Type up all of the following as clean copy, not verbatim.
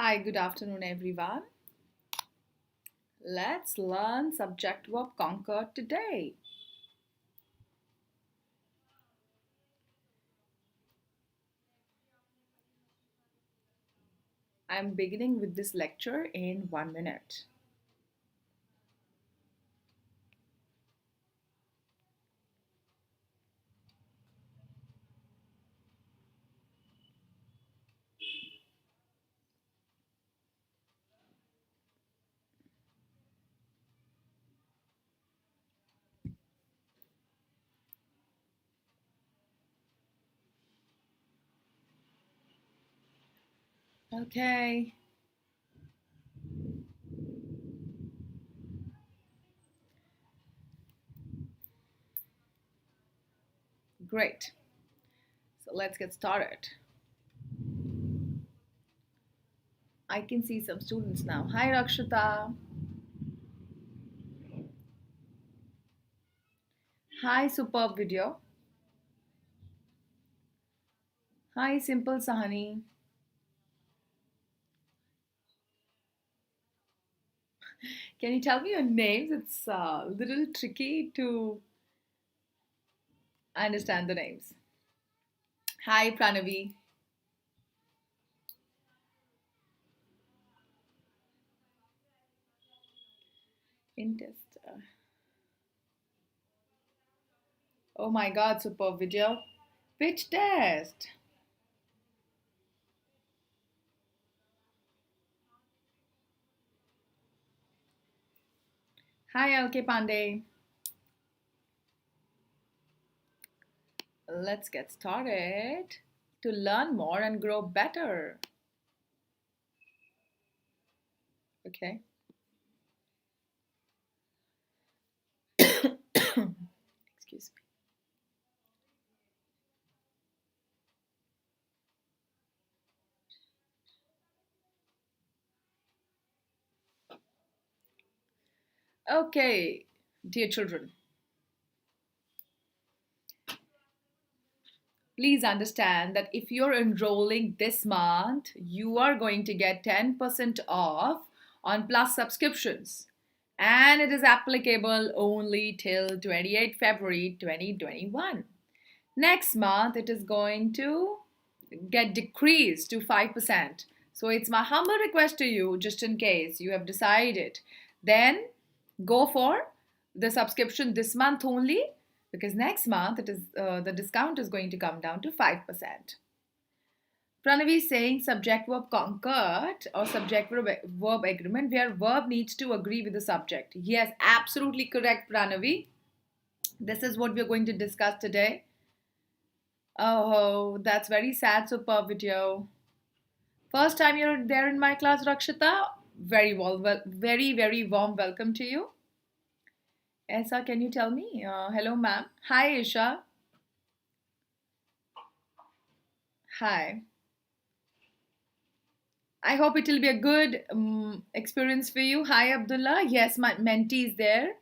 Hi, good afternoon, everyone. Let's learn subject verb concord today. I'm beginning with this lecture in 1 minute. Okay. Great. So let's get started. I can see some students now. Hi, Rakshita. Hi, superb video. Hi, simple Sahani. Can you tell me your names? It's a little tricky to understand the names. Hi, Pranavi. In test. Oh my God, superb video. Which test? Hi, LK Pandey. Let's get started to learn more and grow better. Okay. Excuse me. Okay, dear children, please understand that if you're enrolling this month, you are going to get 10% off on Plus subscriptions. And it is applicable only till 28 February 2021. Next month, it is going to get decreased to 5%. So it's my humble request to you, just in case you have decided, then go for the subscription this month only, because next month it is the discount is going to come down to 5%. Pranavi is saying subject verb concord or subject verb agreement where verb needs to agree with the subject. Yes, absolutely correct, Pranavi. This is what we're going to discuss today. Oh, that's very sad, super video. First time you're there in my class, Rakshita. Very warm welcome to you. Esa, can you tell me? Hello, ma'am. Hi, Isha. Hi. I hope it will be a good experience for you. Hi, Abdullah. Yes, my mentee is there.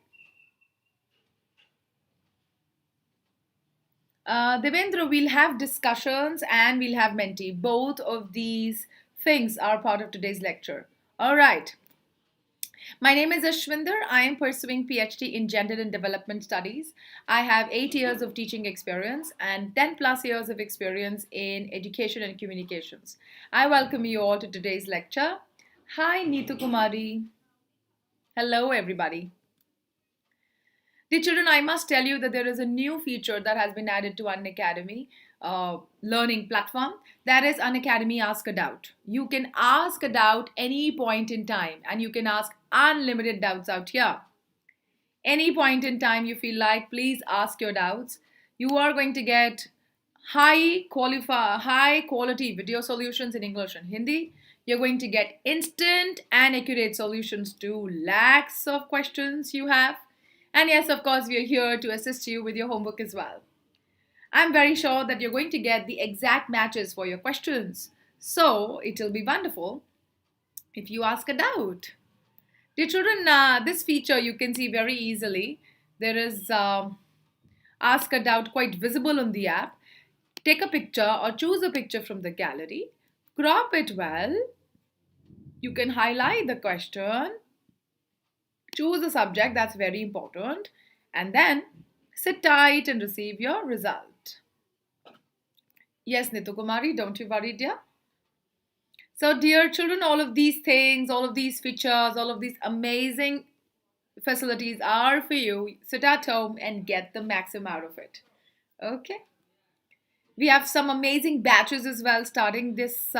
Devendra, we'll have discussions and we'll have mentee. Both of these things are part of today's lecture. All right. My name is Ashwinder. I am pursuing PhD in Gender and Development Studies. I have 8 years of teaching experience and 10 plus years of experience in education and communications. I welcome you all to today's lecture. Hi, Neetu Kumari. Hello, everybody. Dear children, I must tell you that there is a new feature that has been added to Unacademy learning platform. That is Unacademy Ask a Doubt. You can ask a doubt any point in time and you can ask unlimited doubts out here. Any point in time you feel like, please ask your doubts. You are going to get high quality video solutions in English and Hindi. You're going to get instant and accurate solutions to lakhs of questions you have. And yes, of course, we are here to assist you with your homework as well. I'm very sure that you're going to get the exact matches for your questions. So it will be wonderful if you ask a doubt. Dear children, this feature you can see very easily. There is Ask a Doubt quite visible on the app. Take a picture or choose a picture from the gallery, crop it well, You can highlight the question, choose a subject, that's very important, and then sit tight and receive your result. Yes, Nitu Kumari, don't you worry, dear. So, dear children, all of these things, all of these features, all of these amazing facilities are for you. Sit at home and get the maximum out of it. Okay. We have some amazing batches as well starting this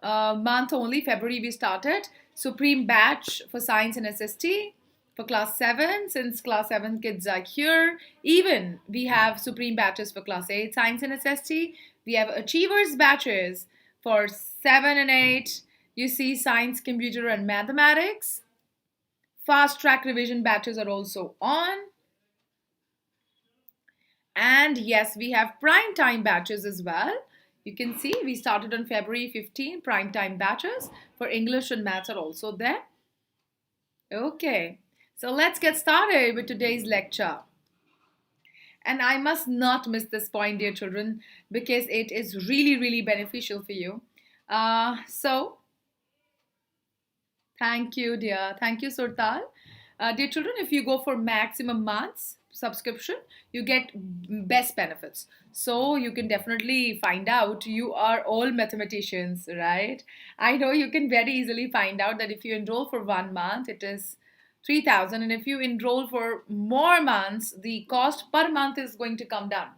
month only. February we started. Supreme batch for science and SST for class 7, since class 7 kids are here. Even we have supreme batches for class 8 science and SST. We have achievers batches for 7 and 8. You see science, computer and mathematics. Fast track revision batches are also on. And yes, we have prime time batches as well. You can see we started on February 15. Prime time batches for English and maths are also there. Okay, so let's get started with today's lecture. And I must not miss this point, dear children, because it is really, really beneficial for you. So, thank you, dear. Thank you, Surtal. Dear children, if you go for maximum months subscription, you get best benefits. So you can definitely find out. You are all mathematicians, right? I know you can very easily find out that if you enroll for 1 month, it is 3,000, and if you enroll for more months, the cost per month is going to come down.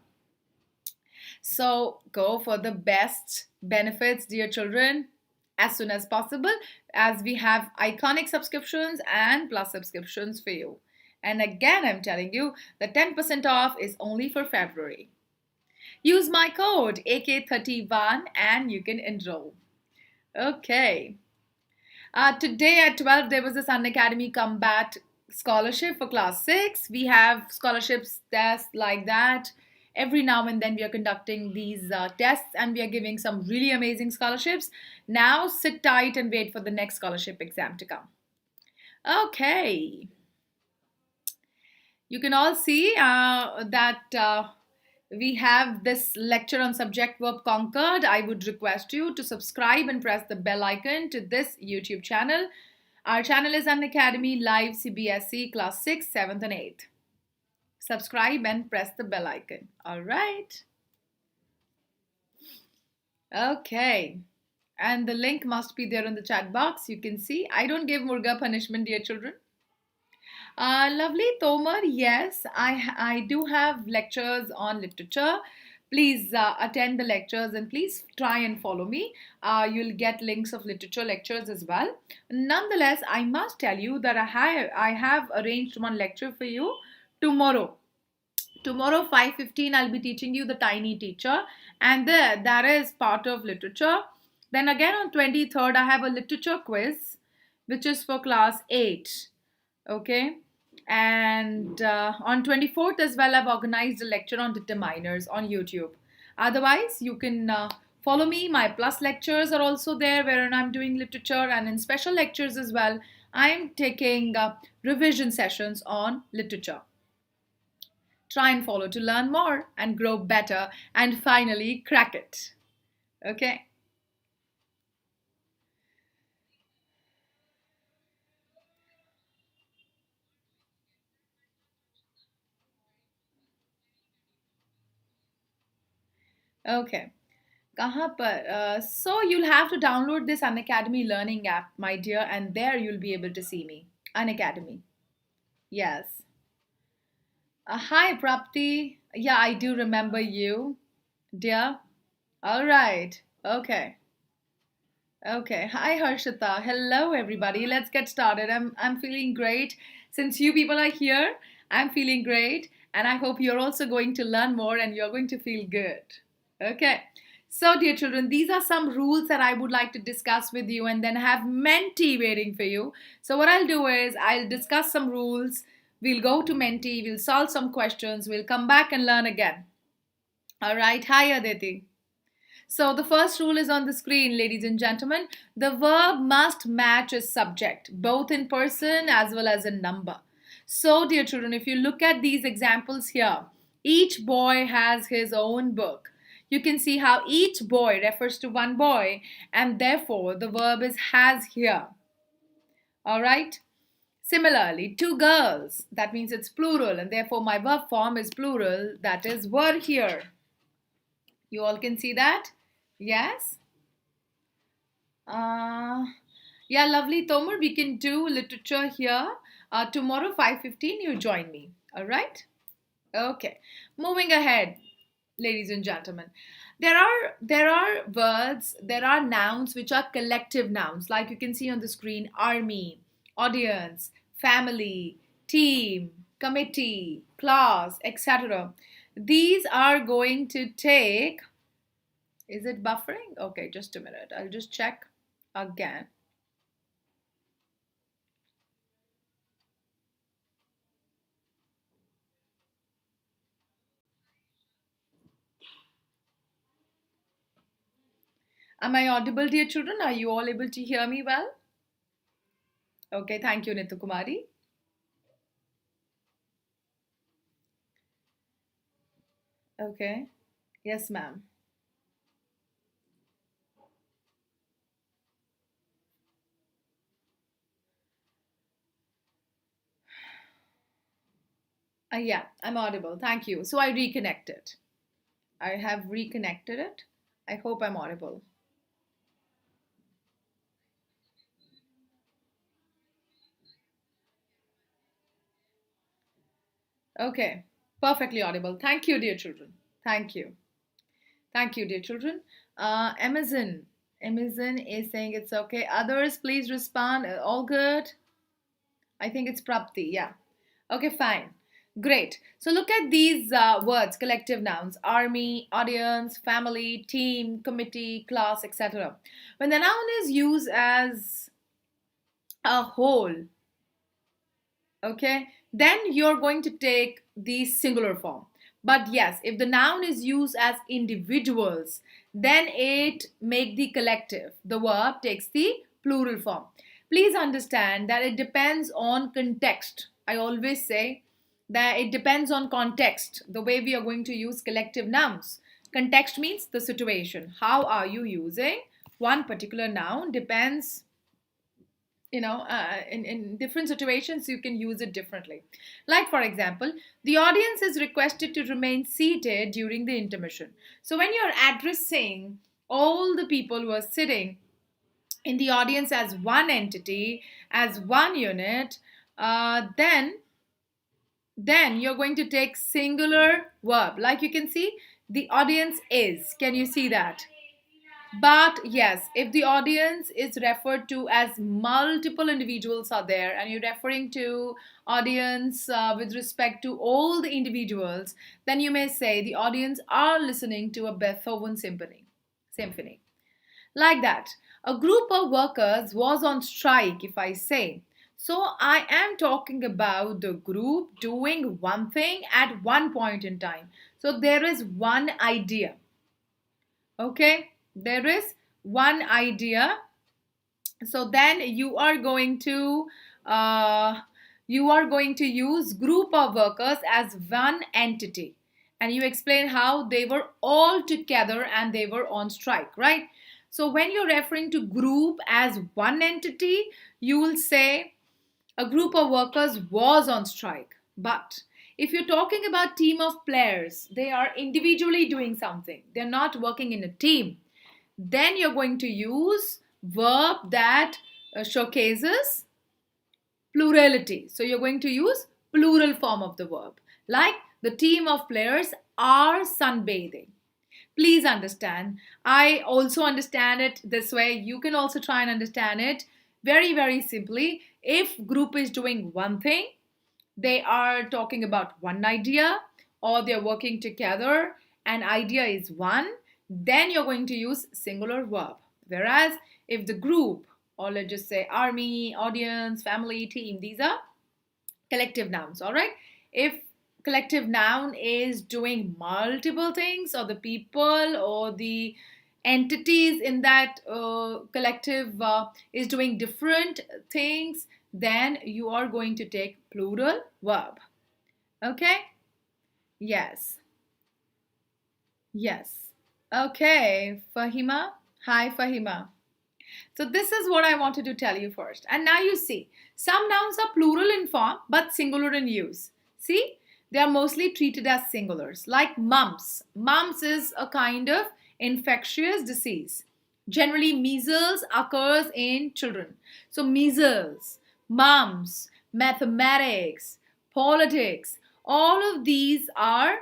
So go for the best benefits, dear children, as soon as possible, as we have iconic subscriptions and plus subscriptions for you. And again, I'm telling you, the 10% off is only for February. Use my code AK31 and you can enroll. Okay. Today at 12, there was this Unacademy Combat Scholarship for class 6. We have scholarships tests like that. Every now and then we are conducting these tests and we are giving some really amazing scholarships. Now sit tight and wait for the next scholarship exam to come. Okay. You can all see that we have this lecture on subject verb conquered. I would request you to subscribe and press the bell icon to this YouTube channel. Our channel is Unacademy Live CBSE class 6, 7th and 8th. Subscribe and press the bell icon. All right. Okay. And the link must be there in the chat box. You can see. I don't give Murga punishment, dear children. Lovely Tomar, yes, I do have lectures on literature. Please attend the lectures and please try and follow me. You'll get links of literature lectures as well. Nonetheless, I must tell you that I have arranged one lecture for you tomorrow. Tomorrow 5:15 I'll be teaching you the tiny teacher, and that is part of literature. Then again on 23rd I have a literature quiz which is for class 8. Okay. And on 24th as well, I've organized a lecture on determiners on YouTube. Otherwise, you can follow me. My plus lectures are also there wherein I'm doing literature, and in special lectures as well, I'm taking revision sessions on literature. Try and follow to learn more and grow better and finally crack it. Okay. Okay. कहाँ पर? So you'll have to download this Unacademy learning app, my dear, and there you'll be able to see me. Unacademy. Yes. Hi, Prapti. Yeah, I do remember you, dear. All right. Okay. Okay. Hi, Harshita. Hello, everybody. Let's get started. I'm feeling great. Since you people are here, I'm feeling great, and I hope you're also going to learn more and you're going to feel good. Okay. So, dear children, these are some rules that I would like to discuss with you and then have Menti waiting for you. So, what I'll do is I'll discuss some rules. We'll go to Menti. We'll solve some questions. We'll come back and learn again. All right. Hi, Aditi. So, the first rule is on the screen, ladies and gentlemen. The verb must match a subject, both in person as well as in number. So, dear children, if you look at these examples here, each boy has his own book. You can see how each boy refers to one boy, and therefore the verb is has here. All right. Similarly, two girls, that means it's plural, and therefore my verb form is plural, that is were here. You all can see that? Yes? Uh, yeah, lovely, Tomar. We can do literature here. Tomorrow, 5:15, you join me. All right? Okay. Moving ahead, ladies and gentlemen. There are words, there are nouns which are collective nouns, like you can see on the screen: army, audience, family, team, committee, class, etc. These are going to take, is it buffering? Okay, just a minute. I'll just check again. Am I audible, dear children? Are you all able to hear me well? Okay, thank you, Nitu Kumari. Okay, yes, ma'am. Yeah, I'm audible. Thank you. So I reconnected. I have reconnected it. I hope I'm audible. Okay, perfectly audible. Thank you, dear children. Thank you. Thank you, dear children. Amazon. Amazon is saying it's okay. Others, please respond. All good? I think it's Prapti. Yeah. Okay, fine. Great. So look at these words, collective nouns: army, audience, family, team, committee, class, etc. When the noun is used as a whole, okay, then you're going to take the singular form. But yes, if the noun is used as individuals, then it make the collective, the verb takes the plural form. Please understand that it depends on context. I always say that it depends on context, the way we are going to use collective nouns. Context means the situation, how are you using one particular noun depends, in different situations you can use it differently. Like for example, the audience is requested to remain seated during the intermission. So when you're addressing all the people who are sitting in the audience as one entity, as one unit, then you're going to take singular verb. Like you can see, the audience is, can you see that? But yes, if the audience is referred to as multiple individuals are there, and you're referring to audience with respect to all the individuals, then you may say the audience are listening to a Beethoven symphony. Symphony. Like that. A group of workers was on strike, if I say. So I am talking about the group doing one thing at one point in time. So there is one idea. Okay, there is one idea. So then uh, you are going to use group of workers as one entity, and you explain how they were all together and they were on strike, right? So when you're referring to group as one entity, you will say a group of workers was on strike. But if you're talking about team of players, they are individually doing something, they're not working in a team, then you're going to use verb that showcases plurality. So you're going to use plural form of the verb, like the team of players are sunbathing. Please understand, I also understand it this way. You can also try and understand it very, very simply. If group is doing one thing, they are talking about one idea, or they're working together, an idea is one, then you're going to use singular verb. Whereas if the group, or let's just say army, audience, family, team, these are collective nouns. All right, if collective noun is doing multiple things, or the people or the entities in that collective is doing different things, then you are going to take plural verb. Okay, yes, yes. Okay, Fahima. Hi, Fahima. So this is what I wanted to tell you first. And now you see, some nouns are plural in form but singular in use. See, they are mostly treated as singulars, like mumps. Mumps is a kind of infectious disease. Generally, measles occurs in children. So measles, mumps, mathematics, politics, all of these are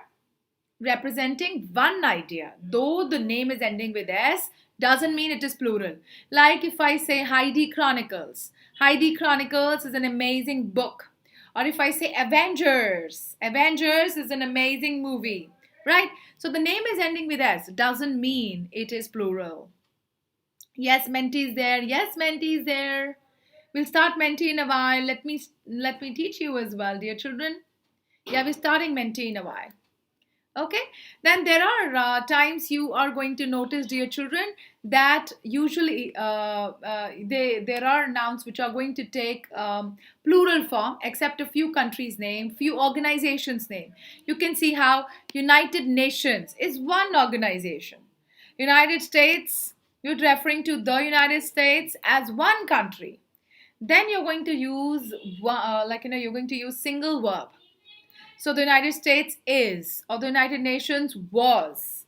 representing one idea. Though the name is ending with S, doesn't mean it is plural. Like if I say Heidi Chronicles, Heidi Chronicles is an amazing book. Or if I say Avengers, Avengers is an amazing movie, right? So the name is ending with S, doesn't mean it is plural. Yes, Menti is there. Yes, Menti is there. We'll start Menti in a while. Let me teach you as well, dear children. Yeah, we're starting Menti in a while. Okay, then there are times you are going to notice, dear children, that usually there are nouns which are going to take plural form, except a few countries' name, few organizations' name. You can see how United Nations is one organization. United States, you're referring to the United States as one country. Then you're going to use you're going to use single verb. So the United States is, or the United Nations was,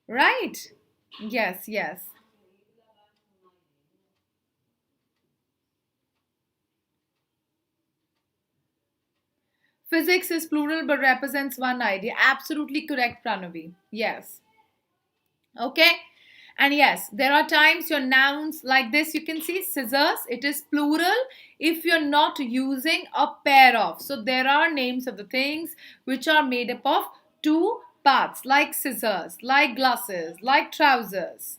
right? Yes, yes. Physics is plural but represents one idea. Absolutely correct, Pranavi. Yes. Okay. And yes, there are times your nouns like this, you can see scissors, it is plural if you're not using a pair of. So there are names of the things which are made up of two parts, like scissors, like glasses, like trousers.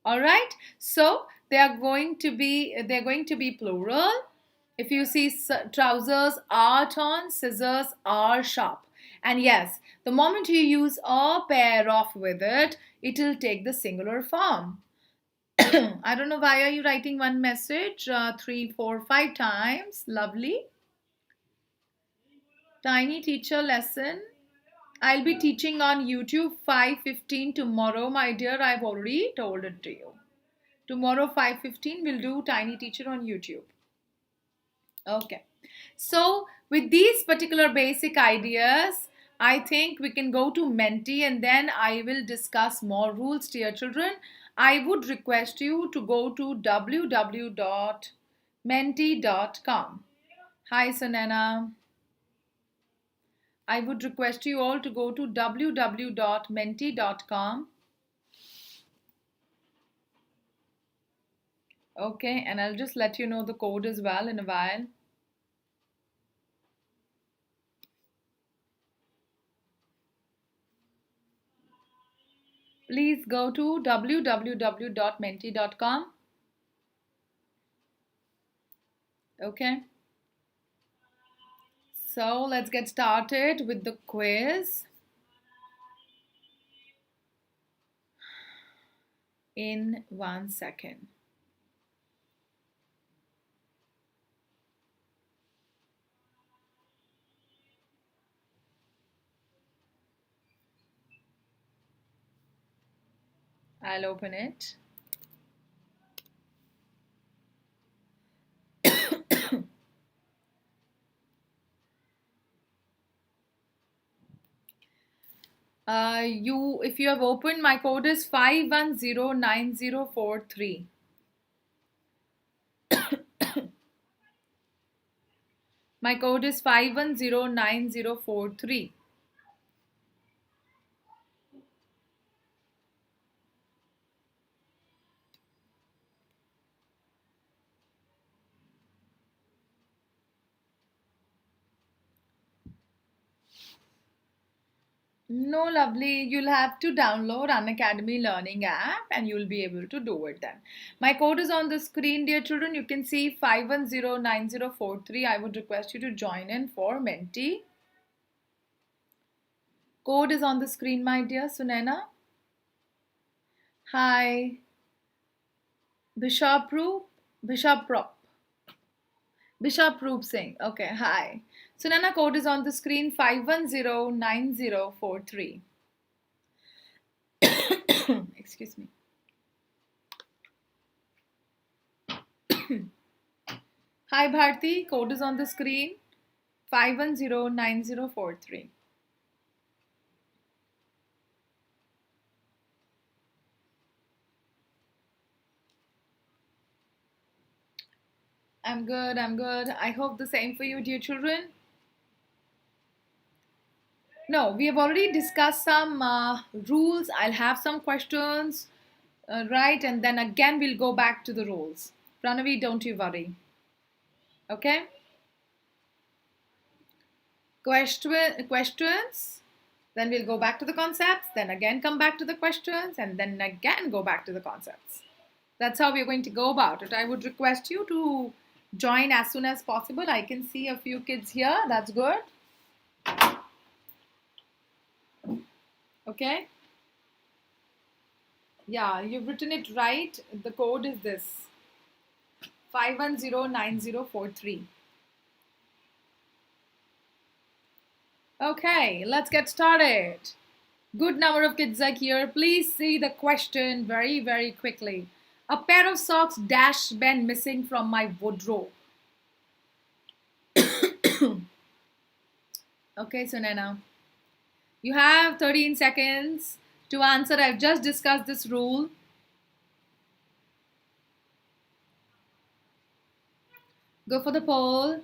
All right, so they're going to be plural. If you see trousers are torn, scissors are sharp. And yes, the moment you use a pair of with it, it will take the singular form. I don't know why are you writing one message 3, 4, 5 times. Lovely. Tiny teacher lesson. I'll be teaching on YouTube 5:15 tomorrow, my dear. I've already told it to you. Tomorrow 5:15 we'll do tiny teacher on YouTube. Okay. So with these particular basic ideas, I think we can go to Menti and then I will discuss more rules, dear children. I would request you to go to www.menti.com. Hi, Sanana. I would request you all to go to www.menti.com. Okay, and I'll just let you know the code as well in a while. Please go to www.menti.com. Okay. So let's get started with the quiz in 1 second. I'll open it. If you have opened, my code is 5109043. My code is 5109043. No, lovely. You'll have to download Unacademy Learning app and you'll be able to do it then. My code is on the screen, dear children. You can see 5109043. I would request you to join in for Menti. Code is on the screen, my dear Sunena. Hi. Bishop Roop Singh. Okay, hi. Sunana, code is on the screen 5109043. Excuse me. Hi Bharti, code is on the screen 5109043. I'm good, I'm good. I hope the same for you, dear children. No, we have already discussed some rules. I'll have some questions, right? And then again, we'll go back to the rules. Pranavi, don't you worry. Okay? Questions. Then we'll go back to the concepts. Then again, come back to the questions. And then again, go back to the concepts. That's how we're going to go about it. I would request you to join as soon as possible. I can see a few kids here. That's good. Okay. Yeah, you've written it right. The code is this 5109043. Okay, let's get started. Good number of kids are here. Please see the question very, very quickly. A pair of socks dash been missing from my wardrobe. Okay, Sunena. You have 13 seconds to answer. I've just discussed this rule. Go for the poll.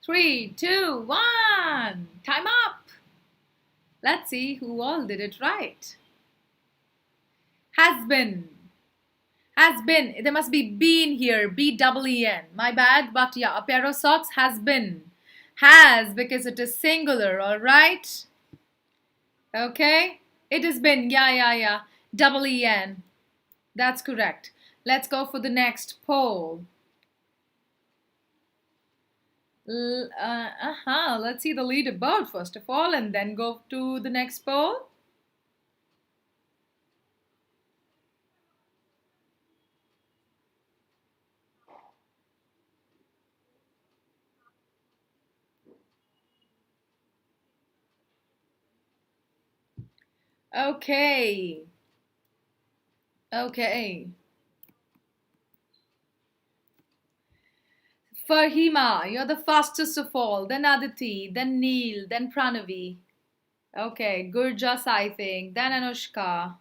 3, 2, 1. Time up. Let's see who all did it right. Has been. Has been. There must be been here. B-double-E-N. My bad. But yeah, a pair of socks has been. Has because it is singular. All right. Okay. It has been. Yeah. Double-E-N. That's correct. Let's go for the next poll. Let's see the leaderboard first of all and then go to the next poll. Okay. Fahima, you're the fastest of all. Then Aditi, then Neil, then Pranavi. Okay, Gurjas, I think. Then Anushka.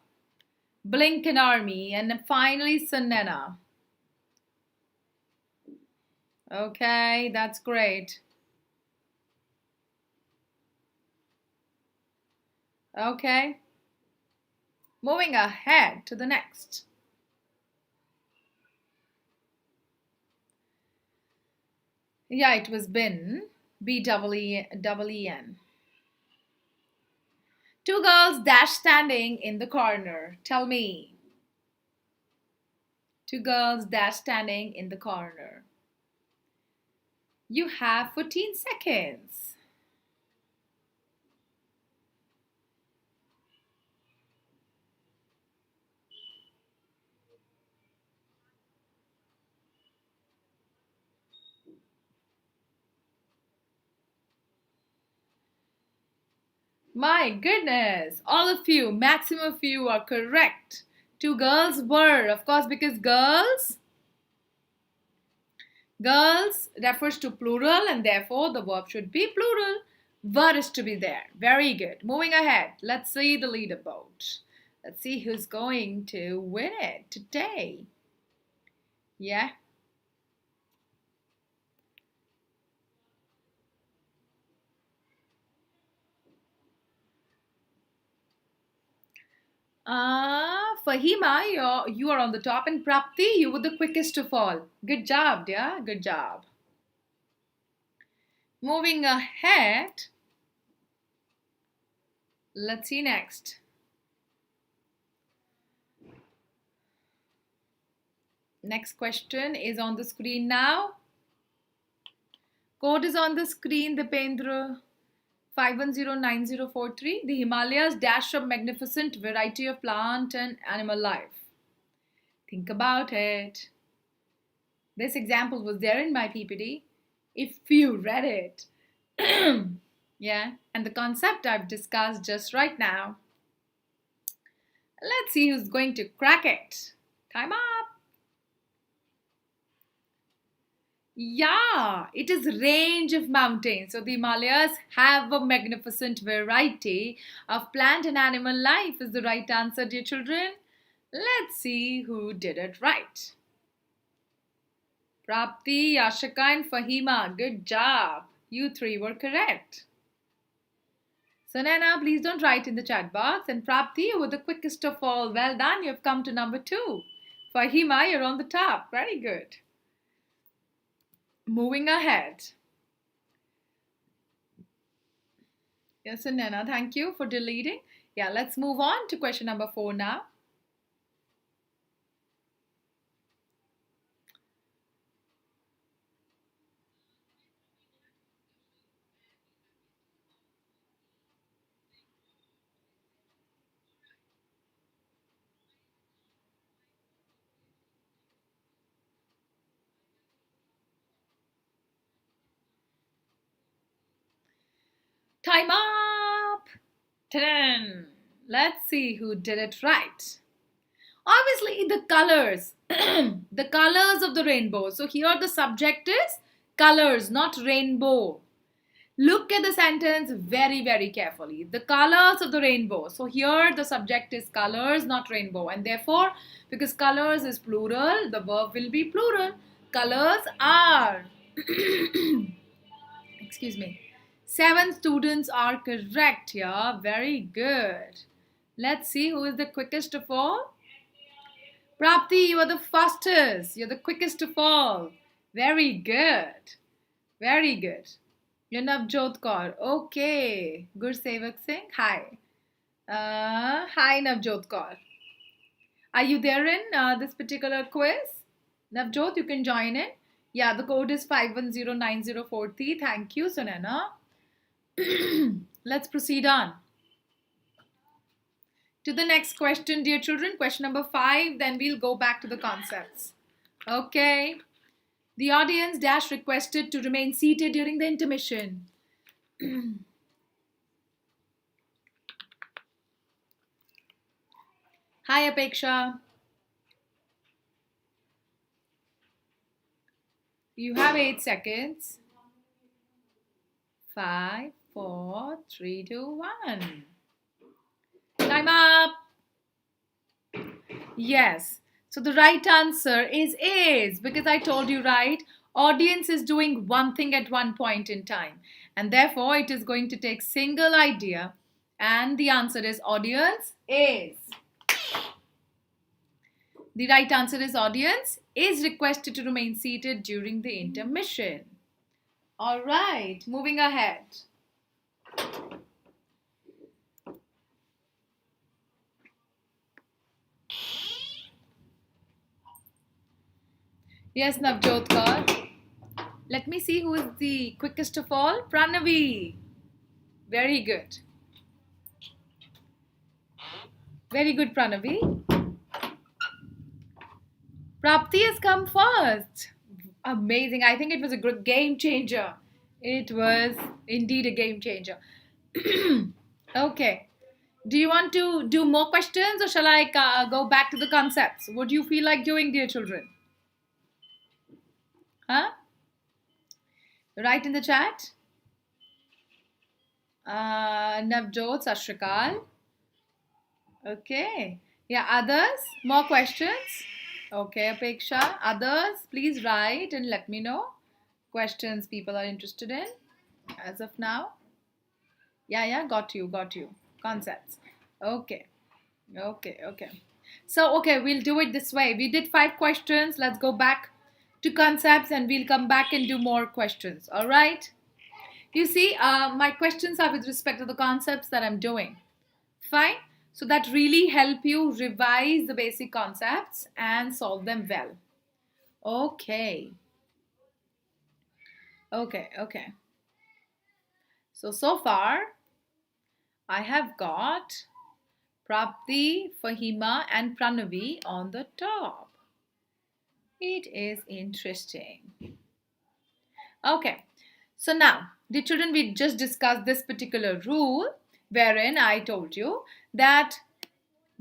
Blinken Army. And finally Sanena. Okay, that's great. Okay. Moving ahead to the next. Yeah, it was been. B-double-E-N. Two girls dash standing in the corner. Tell me. Two girls dash standing in the corner. You have 14 seconds. My goodness, all of you, maximum of you are correct. Two girls were, of course, because girls refers to plural and therefore the verb should be plural. Were is to be there. Very good. Moving ahead, let's see the leaderboard. Let's see who's going to win it today. Yeah. Fahima, you are on the top, and Prapti, you were the quickest of all. Good job, dear. Good job. Moving ahead, let's see next. Next question is on the screen now. Code is on the screen, Dipendra. 5109043. The Himalayas dash a magnificent variety of plant and animal life. Think about it. This example was there in my PPT. If you read it. Yeah, and the concept I've discussed just right now. Let's see who's going to crack it. Time up. Yeah, it is range of mountains. So the Himalayas have a magnificent variety of plant and animal life is the right answer, dear children. Let's see who did it right. Prapti, Yashika and Fahima, good job. You three were correct. Sunana, please don't write in the chat box. And Prapti, you were the quickest of all. Well done, you've come to number 2. Fahima, you're on the top. Very good. Moving ahead. Yes, Sunana, thank you for deleting. Yeah, let's move on to question number 4 now. Time up! Ta-da! Let's see who did it right. Obviously, the colors. The colors of the rainbow. So here the subject is colors, not rainbow. Look at the sentence very, very carefully. The colors of the rainbow. So here the subject is colors, not rainbow. And therefore, because colors is plural, the verb will be plural. Colors are. Excuse me. 7 students are correct here. Very good. Let's see who is the quickest of all. Prapti, you are the fastest. You're the quickest of all. Very good. Very good. You're Navjot Kaur. Okay. Gursevak Singh. Hi. Hi, Navjot Kaur. Are you there in this particular quiz? Navjot, you can join in. Yeah, the code is 5109043. Thank you, Sunana. Let's proceed on to the next question, dear children. Question number 5. Then we'll go back to the concepts. Okay. The audience dash requested to remain seated during the intermission. Hi, Apeksha. You have 8 seconds. 5, 4, 3, 2, 1. Time up. Yes. So the right answer is because I told you, right? Audience is doing one thing at one point in time. And therefore, it is going to take single idea. And the answer is audience is. The right answer is audience is requested to remain seated during the intermission. All right, moving ahead. Yes, Navjot Kaur. Let me see who is the quickest of all. Pranavi. Very good. Very good, Pranavi. Prapti has come first. Amazing. I think it was a good game changer. It was indeed a game changer. Okay. Do you want to do more questions or shall I go back to the concepts? What do you feel like doing, dear children? Huh? Write in the chat. Navjot, Sashrikal. Okay. Yeah, others? More questions? Okay, Apeksha. Others, please write and let me know questions people are interested in as of now. Yeah, got you. Concepts. Okay. So, okay, we'll do it this way. We did 5 questions. Let's go back to concepts and we'll come back and do more questions. All right? You see, my questions are with respect to the concepts that I'm doing. Fine? So that really help you revise the basic concepts and solve them well. Okay. So far, I have got Prapti, Fahima and Pranavi on the top. It is interesting. Okay. So now, the children, we just discussed this particular rule wherein I told you that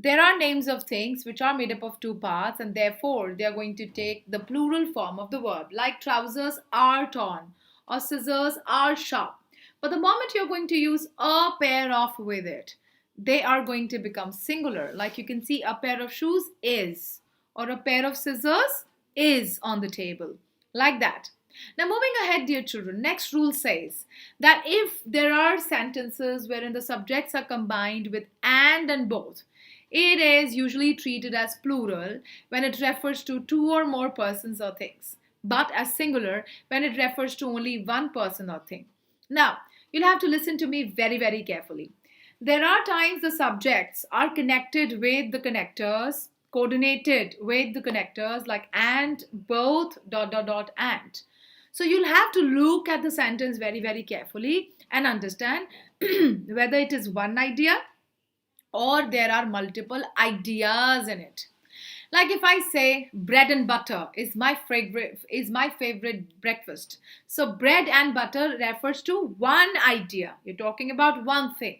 There are names of things which are made up of two parts, and therefore they are going to take the plural form of the verb, like trousers are torn or scissors are sharp. But the moment you're going to use a pair of with it, they are going to become singular. Like you can see, a pair of shoes is, or a pair of scissors is on the table, like that. Now, moving ahead, dear children, next rule says that if there are sentences wherein the subjects are combined with and both, it is usually treated as plural when it refers to two or more persons or things, but as singular when it refers to only one person or thing. Now, you'll have to listen to me very, very carefully. There are times the subjects are connected with the connectors, coordinated with the connectors like and, both, dot, dot, dot, and. So you'll have to look at the sentence very, very carefully and understand whether it is one idea or there are multiple ideas in it. Like if I say bread and butter is my favorite breakfast. So bread and butter refers to one idea. You're talking about one thing.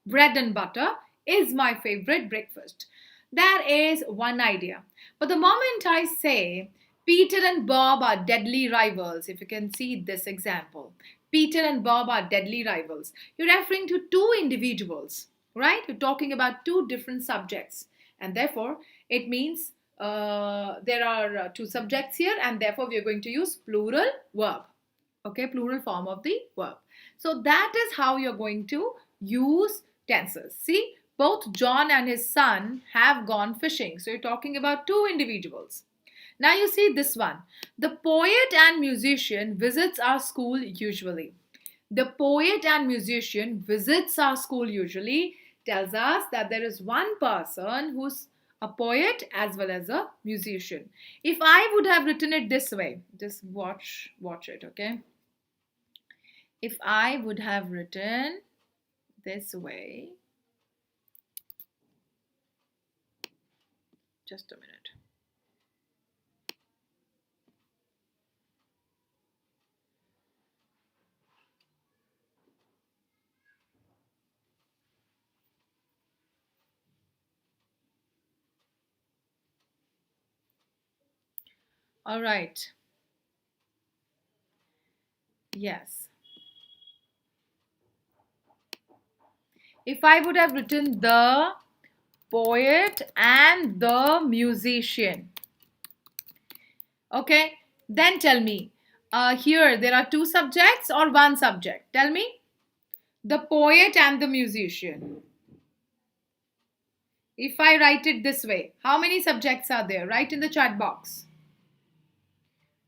Bread and butter is my favorite breakfast. That is one idea. But the moment I say Peter and Bob are deadly rivals, if you can see this example, Peter and Bob are deadly rivals, you're referring to two individuals, right? You're talking about two different subjects, and therefore it means there are two subjects here, and therefore we are going to use plural verb. Okay, plural form of the verb. So that is how you're going to use tenses. See, both John and his son have gone fishing. So you're talking about two individuals. Now you see this one. The poet and musician visits our school usually. The poet and musician visits our school usually tells us that there is one person who's a poet as well as a musician. If I would have written it this way, just watch it, okay? If I would have written this way, just a minute. All right. Yes. If I would have written the poet and the musician, okay, then tell me, here there are two subjects or one subject? Tell me. The poet and the musician. If I write it this way, how many subjects are there? Write in the chat box.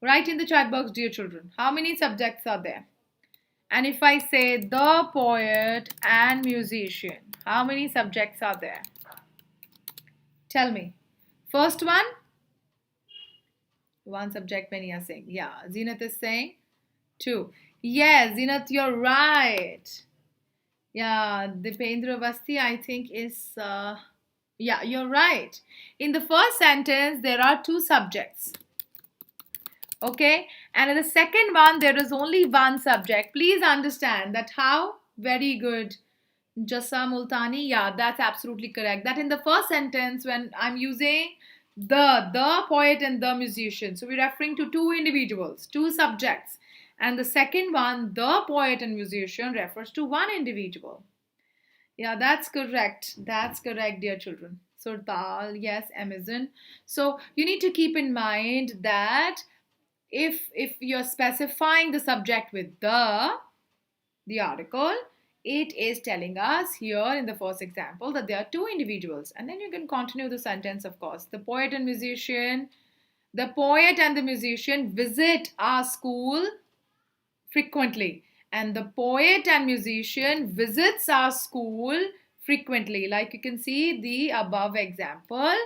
Write in the chat box, dear children. How many subjects are there? And if I say the poet and musician, how many subjects are there? Tell me. First one subject, many are saying. Yeah, Zenith is saying two. Yes, Zenith, you're right. Yeah, Dipendra Vasti, I think is, yeah, you're right. In the first sentence, there are two subjects. Okay, and in the second one, there is only one subject. Please understand that how? Very good. Jassa Multani, yeah, that's absolutely correct. That in the first sentence, when I'm using the poet and the musician, so we're referring to two individuals, two subjects. And the second one, the poet and musician, refers to one individual. Yeah, that's correct. That's correct, dear children. Surtal, yes, Amazon. So you need to keep in mind that if you're specifying the subject with the article, it is telling us here in the first example that there are two individuals, and then you can continue the sentence, of course. The poet and the musician visit our school frequently, and the poet and musician visits our school frequently. Like you can see the above example.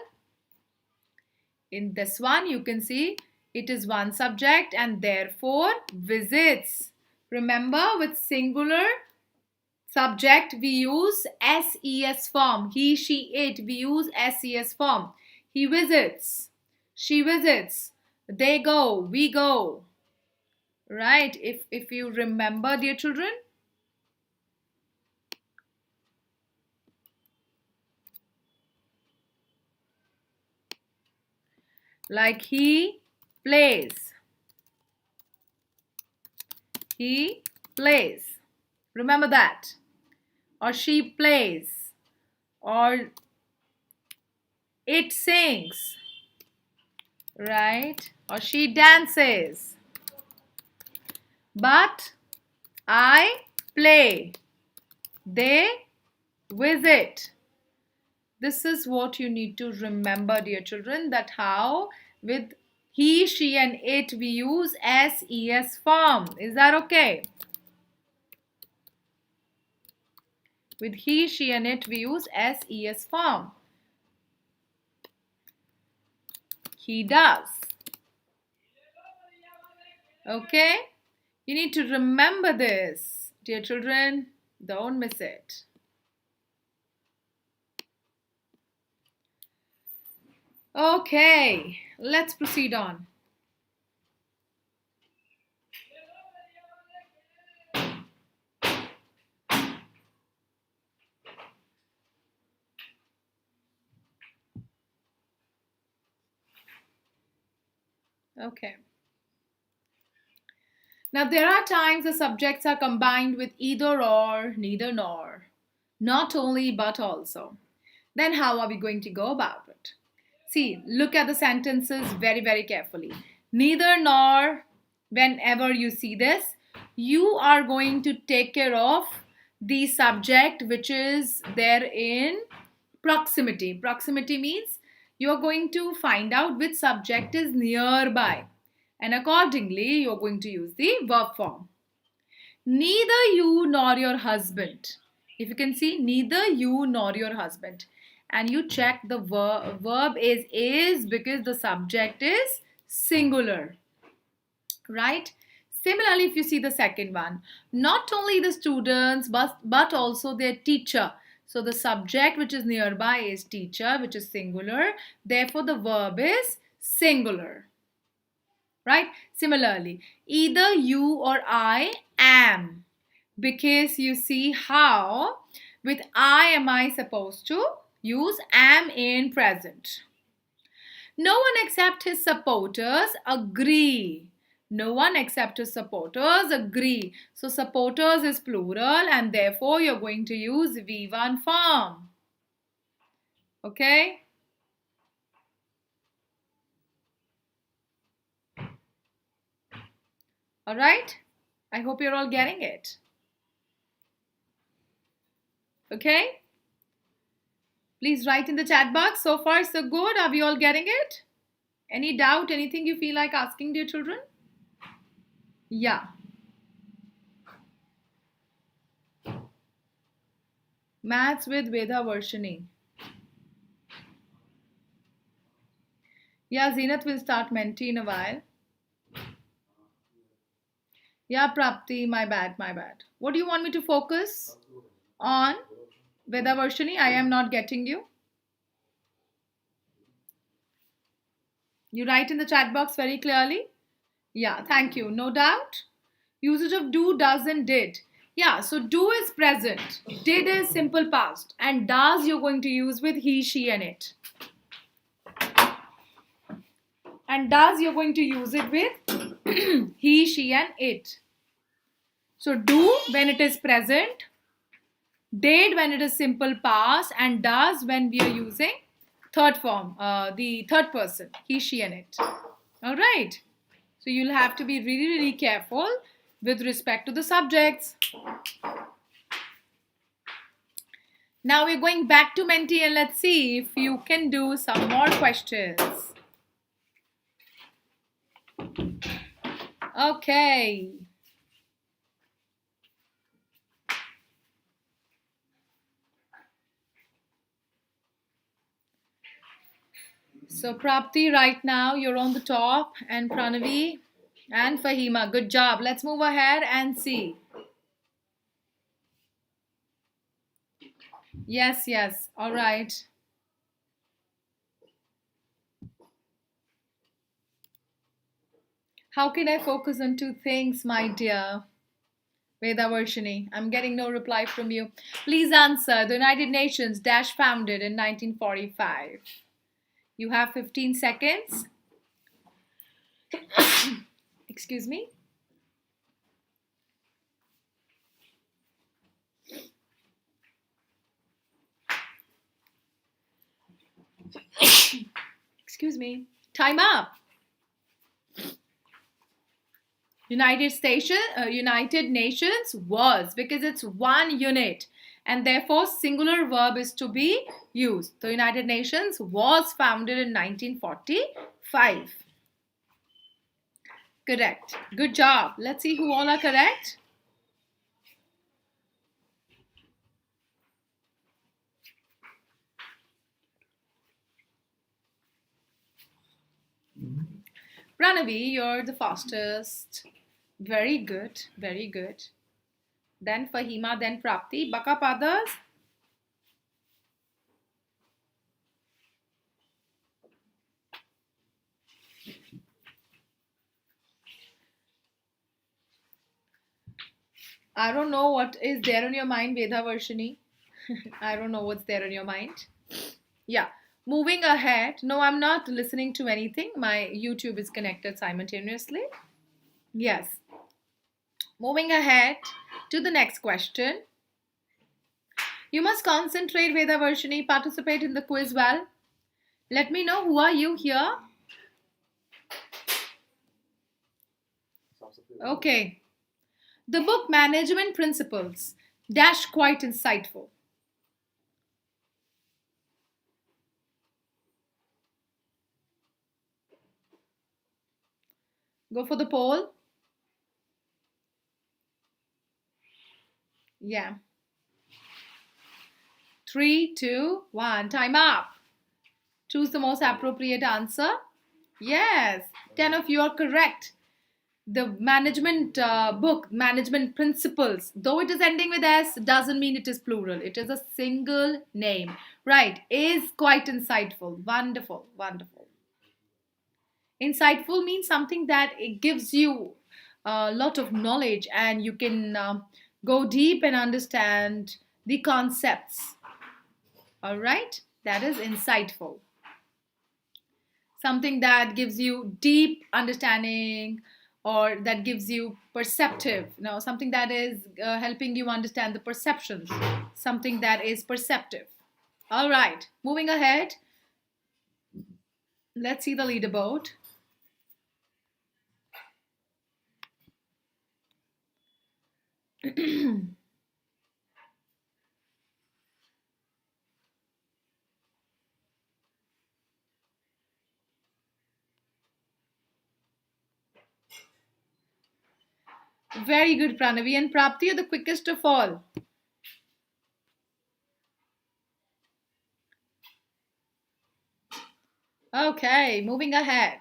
In this one, you can see it is one subject and therefore visits. Remember, with singular subject, we use SES form. He, she, it. We use SES form. He visits. She visits. They go. We go. Right? If you remember, dear children. Like he plays. He plays. Remember that. Or she plays. Or it sings. Right? Or she dances. But I play. They visit. This is what you need to remember, dear children, that how with he, she and it we use SES form. Is that okay? With he, she and it we use SES form. He does. Okay? You need to remember this, dear children. Don't miss it. Okay, let's proceed on. Okay. Now, there are times the subjects are combined with either or, neither nor, not only but also. Then how are we going to go about it? See, look at the sentences very, very carefully. Neither nor, whenever you see this, you are going to take care of the subject which is there in proximity. Proximity means you are going to find out which subject is nearby. And accordingly, you're going to use the verb form. Neither you nor your husband. If you can see, neither you nor your husband. And you check the verb is because the subject is singular. Right? Similarly, if you see the second one, not only the students but also their teacher. So the subject which is nearby is teacher, which is singular. Therefore, the verb is singular. Right? Similarly, either you or I am, because you see how with I am I supposed to use am in present. No one except his supporters agree. No one except his supporters agree. So supporters is plural and therefore you're going to use V1 form. Okay? Alright? I hope you're all getting it. Okay? Please write in the chat box. So far, so good. Are we all getting it? Any doubt? Anything you feel like asking, dear children? Yeah. Maths with Veda Varshini. Yeah, Zenith will start Menti in a while. Yeah, Prapti, my bad. What do you want me to focus on? Veda Varshini, I am not getting you. You write in the chat box very clearly. Yeah, thank you. No doubt. Usage of do, does and did. Yeah, so do is present. Did is simple past. And does you're going to use with he, she and it. And does you're going to use it with he, she and it. So do when it is present, did when it is simple past, and does when we are using third form, the third person, he, she and it. All right. So you'll have to be really, really careful with respect to the subjects. Now we're going back to Menti and let's see if you can do some more questions. Okay. So Prapti, right now you're on the top, and Pranavi and Fahima. Good job. Let's move ahead and see. Yes. All right. How can I focus on two things, my dear? Veda Varshini, I'm getting no reply from you. Please answer. The United Nations founded in 1945. You have 15 seconds. Excuse me. Excuse me. Time up. United Nations was, because it's one unit and therefore singular verb is to be used. The United Nations was founded in 1945. Correct. Good job. Let's see who all are correct. Pranavi, you're the fastest. Very good. Very good. Then Fahima, then Prapti. Baka others. I don't know what is there on your mind, Veda Varshini. I don't know what's there on your mind. Yeah. Moving ahead. No, I'm not listening to anything. My YouTube is connected simultaneously. Yes. Moving ahead to the next question. You must concentrate, Veda Varshini. Participate in the quiz well. Let me know who are you here. Okay. The book Management Principles dash quite insightful. Go for the poll. Yeah. 3, 2, 1. Time up. Choose the most appropriate answer. Yes. 10 of you are correct. The management book, Management Principles, though it is ending with S, doesn't mean it is plural. It is a single name. Right. Is quite insightful. Wonderful. Wonderful. Insightful means something that it gives you a lot of knowledge and you can go deep and understand the concepts. All right, that is insightful. Something that gives you deep understanding or that gives you perceptive, something that is helping you understand the perceptions, something that is perceptive. All right, moving ahead. Let's see the leaderboard. Very good, Pranavi. And Prapti, you're the quickest of all. Okay, moving ahead.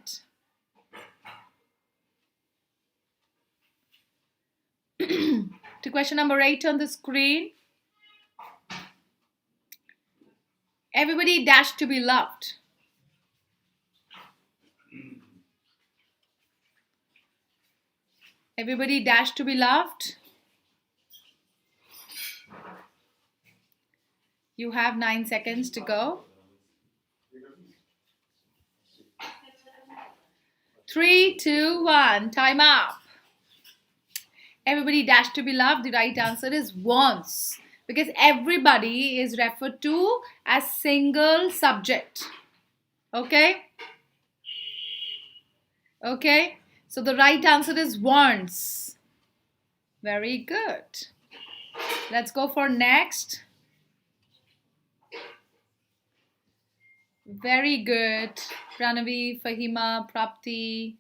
To question number 8 on the screen. Everybody dash to be loved. Everybody dash to be loved. You have 9 seconds to go. 3, 2, 1. Time up. Everybody dash to be loved. The right answer is once, because everybody is referred to as single subject. Okay? Okay? So the right answer is once. Very good. Let's go for next. Very good. Pranavi, Fahima, Prapti.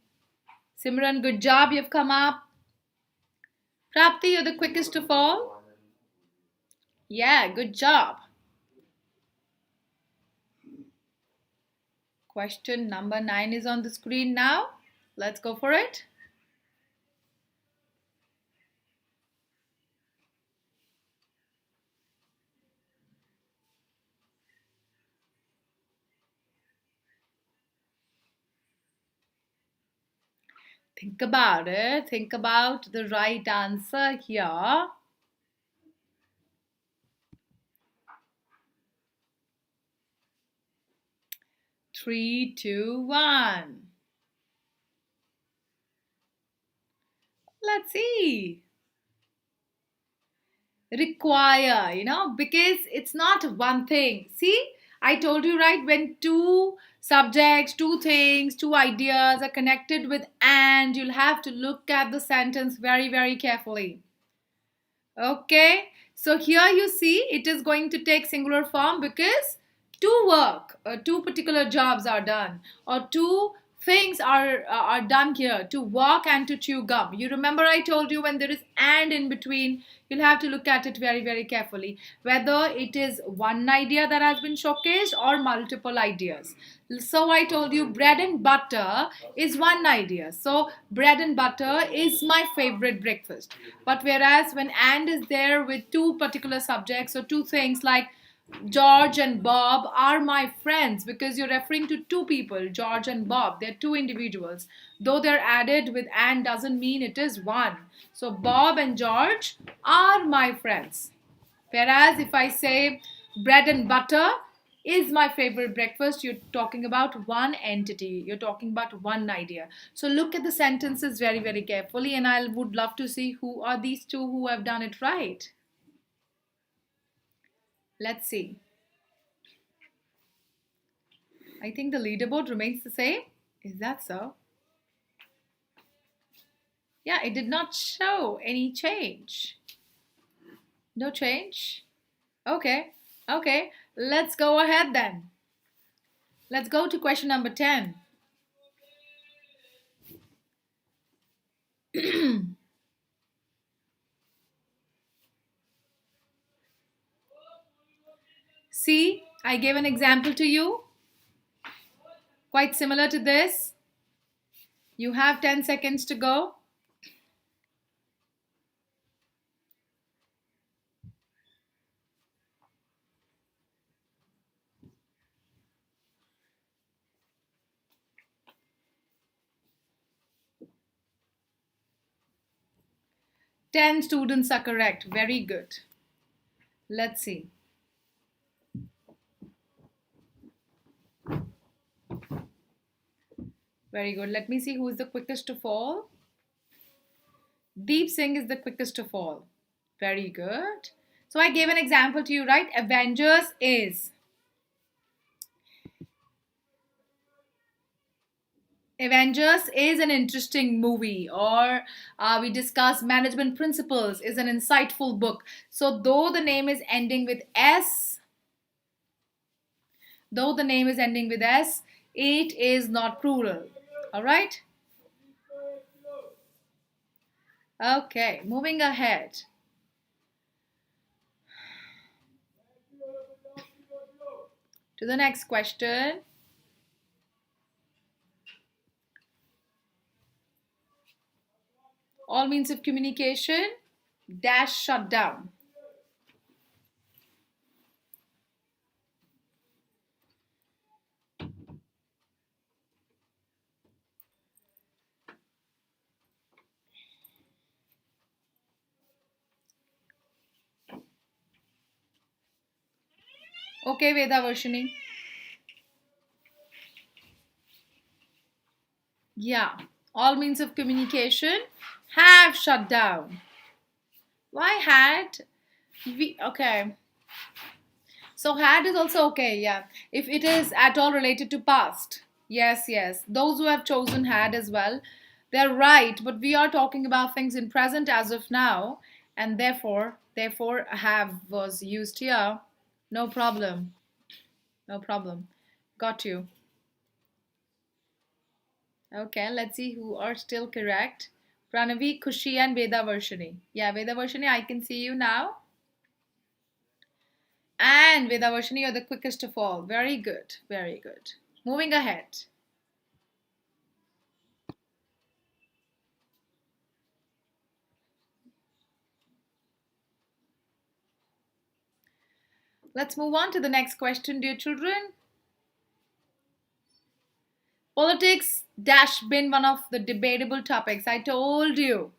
Simran, good job. You've come up. Prapti, you're the quickest of all. Yeah, good job. Question number 9 is on the screen now. Let's go for it. Think about it. Think about the right answer here. 3, 2, 1. Let's see. Require, because it's not one thing. See, I told you, right? When two subjects, two things, two ideas are connected with and, you'll have to look at the sentence very, very carefully. Okay, so here you see it is going to take singular form because two particular jobs are done, or two things are done here, to walk and to chew gum. You remember I told you when there is and in between, you'll have to look at it very, very carefully, whether it is one idea that has been showcased or multiple ideas. So I told you bread and butter is one idea. So bread and butter is my favorite breakfast. But whereas when and is there with two particular subjects or two things like George and Bob are my friends, because you're referring to two people, George and Bob. They're two individuals. Though they're added with and doesn't mean it is one. So Bob and George are my friends. Whereas if I say bread and butter is my favorite breakfast, you're talking about one entity. You're talking about one idea. So look at the sentences very, very carefully, and I would love to see who are these two who have done it right. Let's see. I think the leaderboard remains the same. Is that so? Yeah, it did not show any change. No change? Okay, okay. Let's go ahead then. Let's go to question number 10. See, I gave an example to you, quite similar to this. You have 10 seconds to go. Ten students are correct. Very good. Let's see. Very good. Let me see who is the quickest to fall. Deep Singh is the quickest to fall. Very good. So I gave an example to you, right? Avengers is. Avengers is an interesting movie, or we discuss management principles is an insightful book. So though the name is ending with S, it is not plural. All right? Okay, moving ahead. To the next question. All means of communication dash shut down. Okay, Veda Varshini. Yeah, all means of communication have shut down. Why had? Okay. So had is also okay, yeah. If it is at all related to past. Yes, yes. Those who have chosen had as well, they're right, but we are talking about things in present as of now, and therefore have was used here. No problem. No problem. Got you. Okay, let's see who are still correct. Pranavi, Kushi, and Veda Varshini. Yeah, Veda Varshini, I can see you now. And Veda Varshini, you're the quickest of all. Very good. Very good. Moving ahead. Let's move on to the next question, dear children. Politics dash been one of the debatable topics. I told you.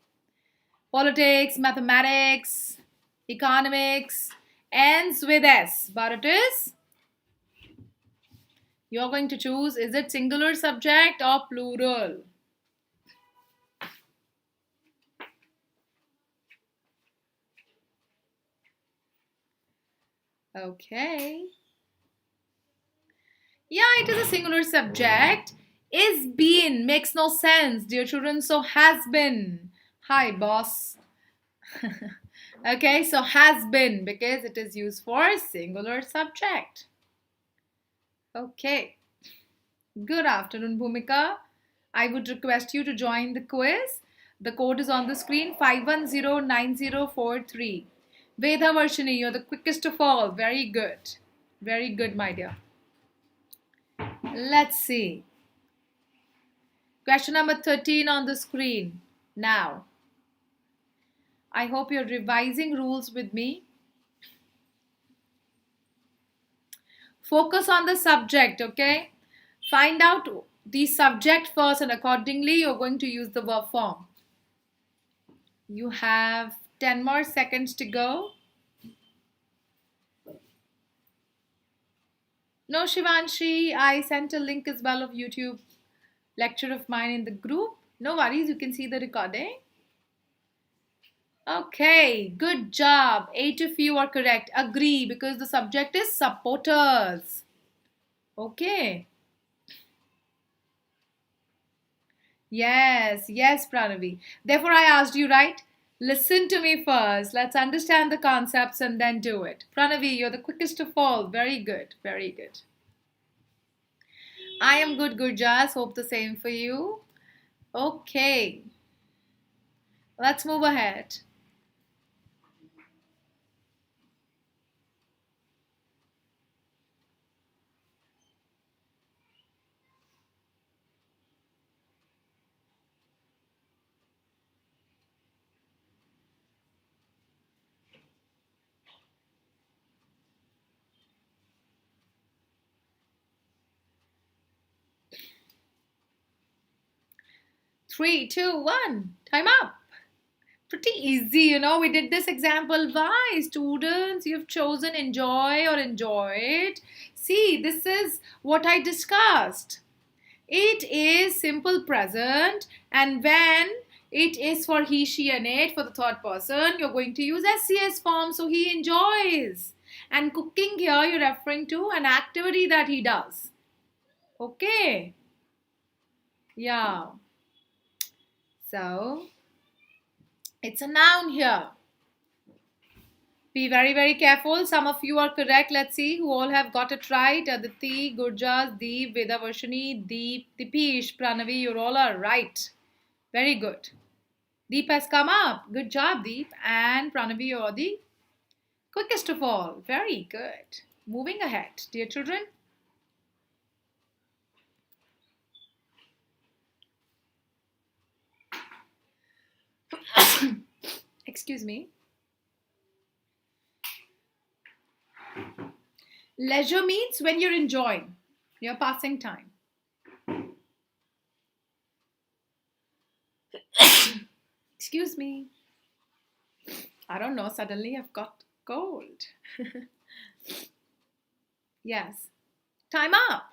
Politics, mathematics, economics ends with S. But it is? You're going to choose, is it singular subject or plural? Okay. Yeah, it is a singular subject. Is been makes no sense, dear children. So has been. Hi, boss. Okay, so has been because it is used for singular subject. Okay. Good afternoon, Bhumika. I would request you to join the quiz. The code is on the screen 5109043. Veda Varshini, you're the quickest of all. Very good. Very good, my dear. Let's see. Question number 13 on the screen. Now, I hope you're revising rules with me. Focus on the subject, okay? Find out the subject first and accordingly you're going to use the verb form. You have 10 more seconds to go. No, Shivanshi, I sent a link as well of YouTube lecture of mine in the group. No worries, you can see the recording. Okay, good job. 8 of you are correct. Agree because the subject is supporters. Okay. Yes, Pranavi. Therefore, I asked you, right? Listen to me first. Let's understand the concepts and then do it. Pranavi, you're the quickest of all. Very good. Very good. I am good, Gurjas. Hope the same for you. Okay. Let's move ahead. Three, two, one. Time up. Pretty easy, you know. We did this example. Why? Students, you've chosen enjoy or enjoyed. See, this is what I discussed. It is simple present, and when it is for he, she, and it for the third person, you're going to use SCS form. So he enjoys. And cooking here, you're referring to an activity that he does. Okay. Yeah. So it's a noun here. Be very, very careful. Some of you are correct. Let's see who all have got it right. Aditi, Gurjas, Deep, Veda Varshini, Deep, Dipesh, Pranavi, you all are right. Very good. Deep has come up. Good job, Deep. And Pranavi, you're the quickest of all. Very good. Moving ahead, dear children. Excuse me. Leisure means when you're enjoying, you're passing time. Excuse me. I don't know, suddenly I've got cold. Yes. Time up.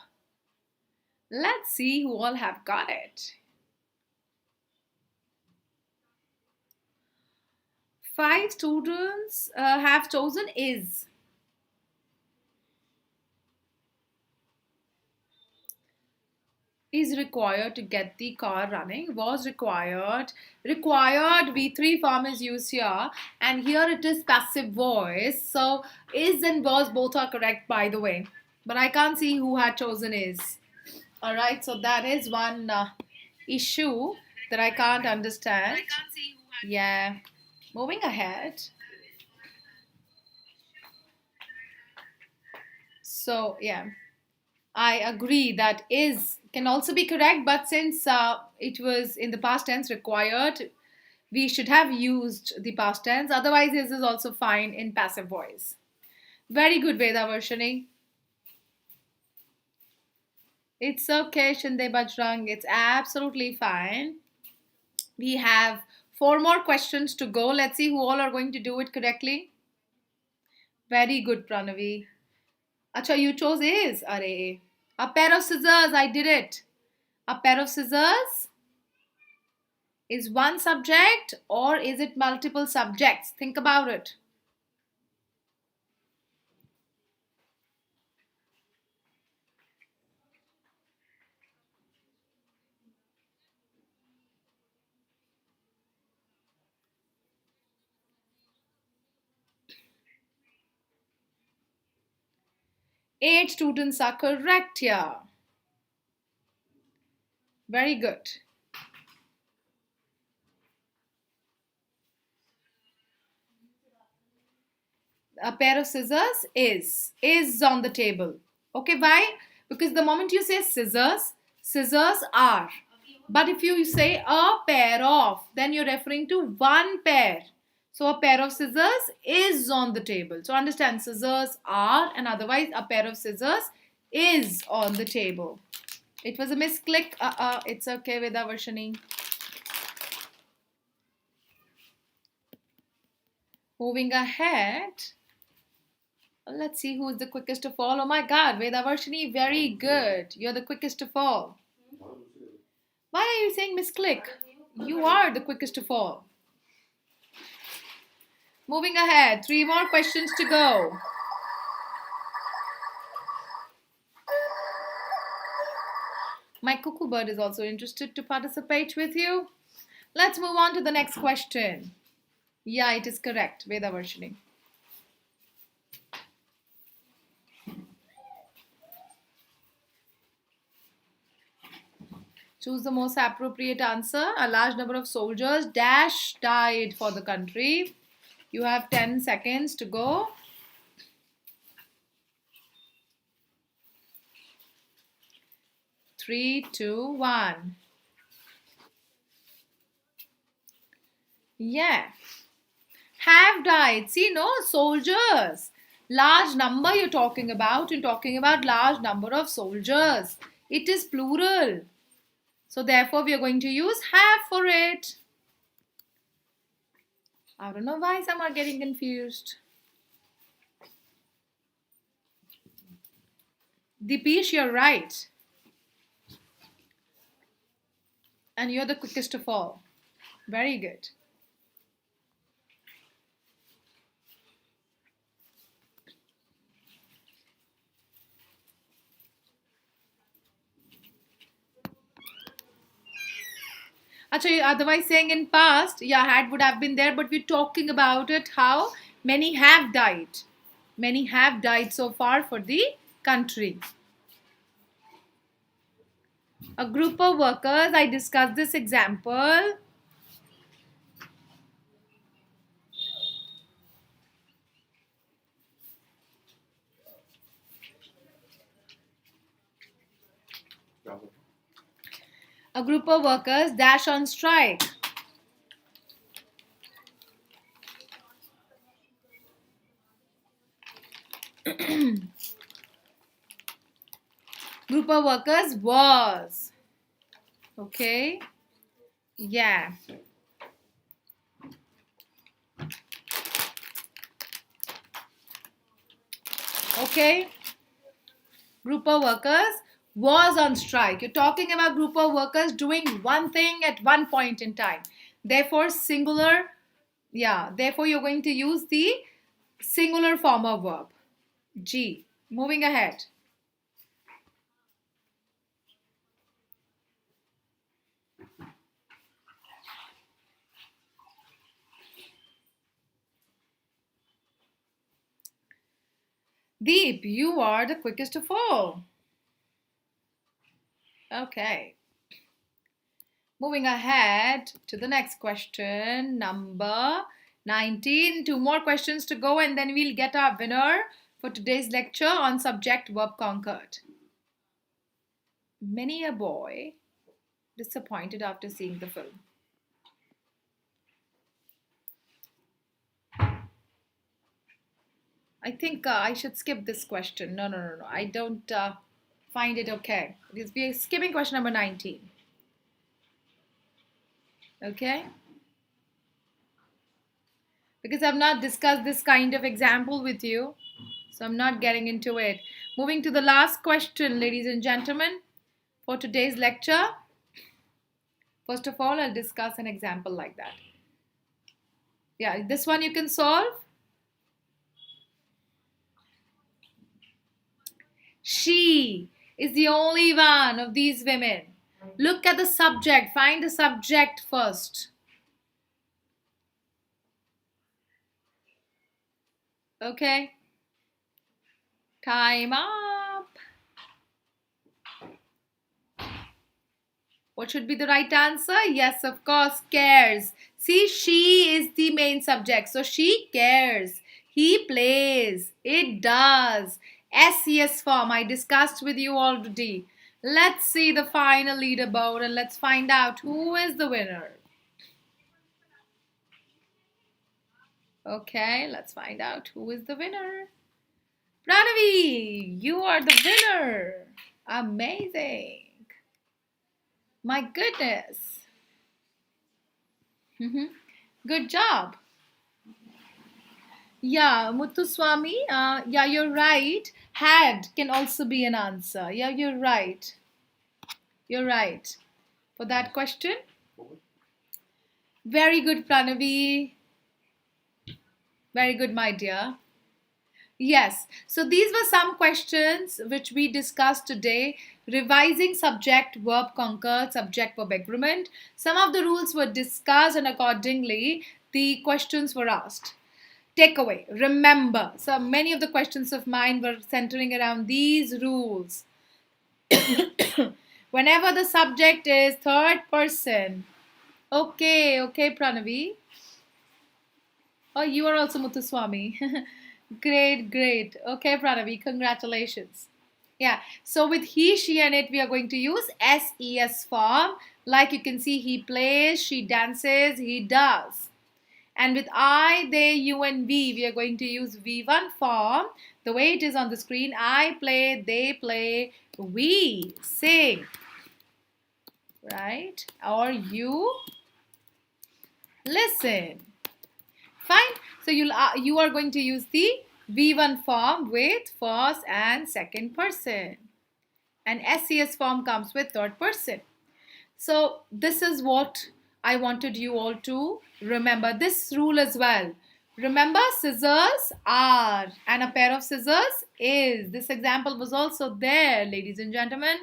Let's see who all have got it. 5 students have chosen is. Is required to get the car running. Was required. Required V3 form is used here. And here it is passive voice. So is and was both are correct, by the way. But I can't see who had chosen is. Alright, so that is one issue that I can't understand. Yeah. Moving ahead. So, yeah. I agree that is can also be correct, but since it was in the past tense required, we should have used the past tense. Otherwise, is also fine in passive voice. Very good, Veda Varshini. It's okay, Shinde Bajrang. It's absolutely fine. We have 4 more questions to go. Let's see who all are going to do it correctly. Very good, Pranavi. Acha, you chose is. Are. A pair of scissors. I did it. A pair of scissors is one subject or is it multiple subjects? Think about it. 8 students are correct here. Very good. A pair of scissors is on the table. Okay, why? Because the moment you say scissors, scissors are. But if you say a pair of, then you're referring to one pair. So a pair of scissors is on the table. So understand, scissors are, and otherwise a pair of scissors is on the table. It was a misclick. It's okay, Veda Varshini. Moving ahead. Let's see who is the quickest of all. Oh my God, Veda Varshini, very good. You're the quickest of all. Why are you saying misclick? You are the quickest of all. Moving ahead, 3 more questions to go. My cuckoo bird is also interested to participate with you. Let's move on to the next question. Yeah, it is correct, Veda Varshini. Choose the most appropriate answer. A large number of soldiers dash died for the country. You have 10 seconds to go. 3, 2, 1. Yeah. Have died. See, no, soldiers. Large number you're talking about. You're talking about large number of soldiers. It is plural. So therefore, we are going to use have for it. I don't know why some are getting confused. Deepish, you're right. And you're the quickest of all. Very good. Actually, otherwise saying in past, yeah, had would have been there, but we're talking about it how many have died. Many have died so far for the country. A group of workers, I discussed this example. A group of workers dash on strike. Group of workers was. Okay. Yeah. Okay. Group of workers was on strike. You're talking about group of workers doing one thing at one point in time. Therefore, singular. Yeah. Therefore, you're going to use the singular form of verb. G. Moving ahead. Deep, you are the quickest of all. Okay. Moving ahead to the next question, number 19. 2 more questions to go and then we'll get our winner for today's lecture on subject Verb Concord. Many a boy disappointed after seeing the film. I think I should skip this question. No. I don't find it okay. We're skipping question number 19. Okay? Because I've not discussed this kind of example with you. So I'm not getting into it. Moving to the last question, ladies and gentlemen, for today's lecture. First of all, I'll discuss an example like that. Yeah, this one you can solve. She is the only one of these women. Look at the subject. Find the subject first. Okay? Time up. What should be the right answer? Yes, of course, cares. See, she is the main subject. So she cares. He plays. It does. SES form I discussed with you already. Let's see the final leaderboard and let's find out who is the winner. Okay, let's find out who is the winner. Pranavi, you are the winner. Amazing. My goodness. Good job. Yeah, Muthuswami, yeah, you're right. Had can also be an answer. Yeah, you're right. You're right. For that question. Very good, Pranavi. Very good, my dear. Yes, so these were some questions which we discussed today. Revising subject, verb concord, subject, verb agreement. Some of the rules were discussed and accordingly the questions were asked. Takeaway, remember, so many of the questions of mine were centering around these rules. Whenever the subject is third person. Okay, Pranavi. Oh, you are also Muthuswami. Great. Okay, Pranavi, congratulations. Yeah, so with he, she, and it, we are going to use SES form. Like you can see, he plays, she dances, he does. And with I, they, you, and we are going to use V1 form. The way it is on the screen, I play, they play, we sing. Right? Or you listen. Fine. So you are going to use the V1 form with first and second person. And SES form comes with third person. So this is what I wanted you all to remember. This rule as well. Remember, scissors are and a pair of scissors is. This example was also there, ladies and gentlemen.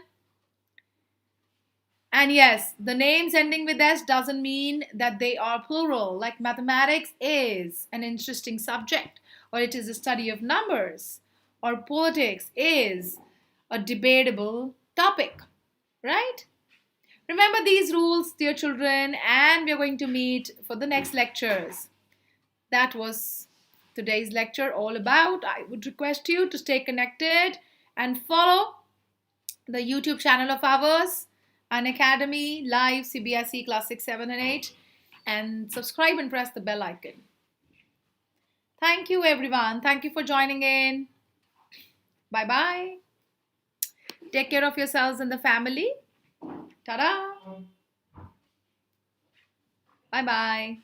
And yes, the names ending with S doesn't mean that they are plural, like mathematics is an interesting subject, or it is a study of numbers, or politics is a debatable topic, right? Remember these rules, dear children, and we are going to meet for the next lectures. That was today's lecture all about. I would request you to stay connected and follow the YouTube channel of ours, Unacademy Live CBSE Class 6, 7 and 8, and subscribe and press the bell icon. Thank you everyone. Thank you for joining in. Bye-bye. Take care of yourselves and the family. Ta-da. Bye-bye.